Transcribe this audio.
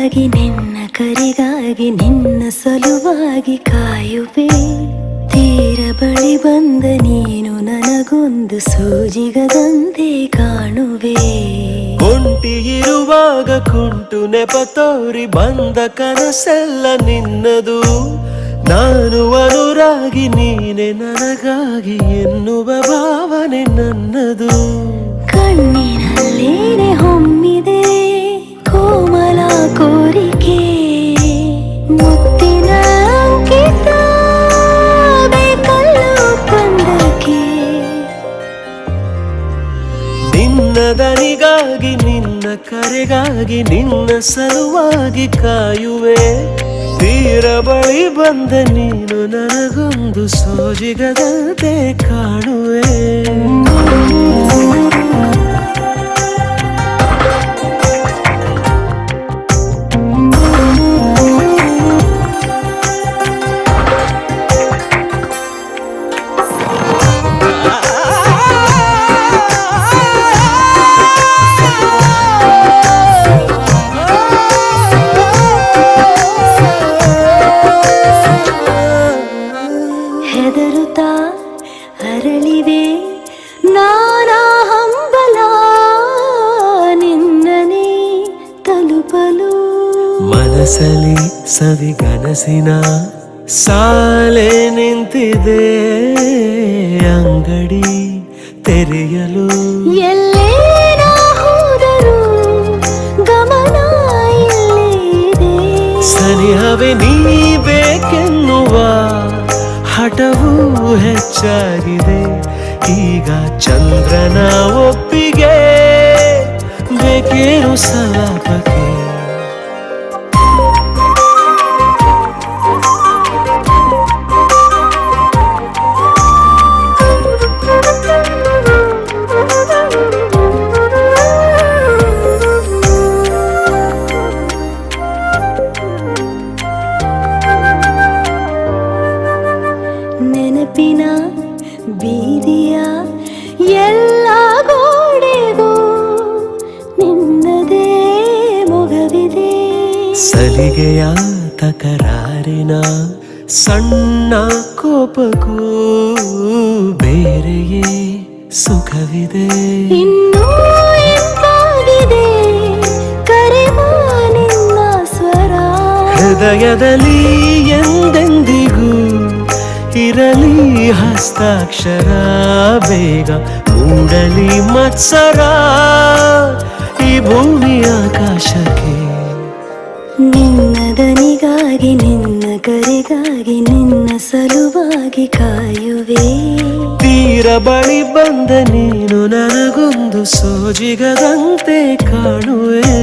ದನಿಗಾಗಿ ನಿನ್ನ ಕರೆಗಾಗಿ ನಿನ್ನ ಸಲುವಾಗಿ ಕಾಯುವೆ. ತೀರ ಬಳಿ ಬಂದ ನೀನು ನನಗೊಂದು ಸೂಜಿಗದಂತೆ ಕಾಣುವೆ. ಒಂಟಿ ಇರುವಾಗ ಕುಂಟು ನೆಪ ತೋರಿ ಬಂದ ಕನಸೆಲ್ಲ ನಿನ್ನದು. ನಾನು ಅನುರಾಗಿ ನೀನೆ ನನಗಾಗಿ ಎನ್ನುವ ಭಾವನೆ ನನ್ನದು. ಕಣ್ಣಿನಲ್ಲೇನೆ ಹೊಮ್ಮಿದೆ ಕೋಮಲ ಕೋರಿಕೆ, ಮುತ್ತಿನ ಅಂಕಿತ ಬೇಕಲ್ಲ ಕಂದಕ್ಕೆ. ನಿನ್ನ ದನಿಗಾಗಿ ನಿನ್ನ ಕರೆಗಾಗಿ ನಿನ್ನ ಸಲುವಾಗಿ ಕಾಯುವೆ. ತೀರ ಬಳಿ ಬಂದ ನೀನು ನನಗೊಂದು ಸೋಜಿಗದಂತೆ ಕಾಣುವೆ. ಹೆದರುತ್ತಾ ಅರಳಿವೆ ನಾನಾ ಹಂಬಲ ನಿನ್ನನೇ ತಲುಪಲು. ಮನಸಲಿ ಸವಿಗನಸಿನ ಸಾಲೆ ನಿಂತಿದೆ, ಅಂಗಡಿ ತೆರೆಯಲು. ಎಲ್ಲೇ ನಾ ಹೋದರೂ ಗಮನ ಇಲ್ಲೇ ಇದೆ. ಸನಿಹವೇ ನೀ ಬೇಕೆನ್ನುವ ಹಠವೂ ಹೆಚ್ಚಾಗಿದೆ. ಈಗ ಚಂದ್ರನ ಒಪ್ಪಿಗೆ ಬೇಕೇನು ಸಲಾಪಕ್ಕೆ. ನೆನಪಿನ ಬೀದಿಯ ಎಲ್ಲ ಗೋಡೆಗೂ ನಿನ್ನದೇ ಮೊಗವಿದೆ. ಸಲಿಗೆಯ ತಕರಾರಿನ ಸಣ್ಣ ಕೋಪಕ್ಕೂ ಬೇರೆಯೇ ಸುಖವಿದೆ. ಇನ್ನೂ ಎಂತಾಗಿದೆ ಕರೆವ ನಿನ್ನ ಸ್ವರ. ಹೃದಯದಲ್ಲಿ ಎಂದೆಂದಿಗೂ ಇರಲಿ ಹಸ್ತಾಕ್ಷರ. ಬೇಗ ಮೂಡಲಿ ಮತ್ಸರ ಈ ಭೂಮಿ ಆಕಾಶಕ್ಕೆ. ನಿನ್ನ ದನಿಗಾಗಿ ನಿನ್ನ ಕರೆಗಾಗಿ ನಿನ್ನ ಸಲುವಾಗಿ ಕಾಯುವೆ. ತೀರ ಬಳಿ ಬಂದ ನೀನು ನನಗೊಂದು ಸೋಜಿಗದಂತೆ ಕಾಣುವೆ.